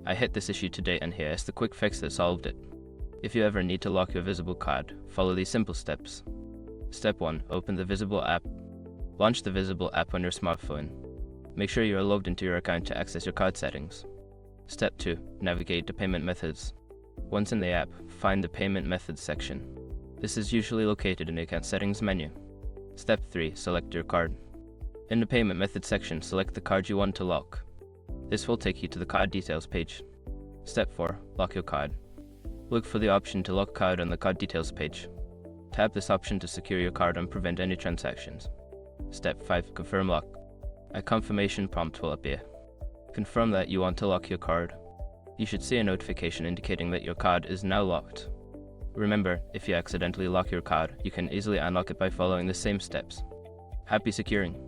I hit this issue today and here is the quick fix that solved it. If you ever need to lock your Visible card, follow these simple steps. Step 1. Open the Visible app. Launch the Visible app on your smartphone. Make sure you are logged into your account to access your card settings. Step 2. Navigate to Payment Methods. Once in the app, find the Payment Methods section. This is usually located in the Account Settings menu. Step 3. Select your card. In the Payment Methods section, select the card you want to lock. This will take you to the card details page. Step 4. Lock your card. Look for the option to lock card on the card details page. Tap this option to secure your card and prevent any transactions. Step 5. Confirm lock. A confirmation prompt will appear. Confirm that you want to lock your card. You should see a notification indicating that your card is now locked. Remember, if you accidentally lock your card, you can easily unlock it by following the same steps. Happy securing!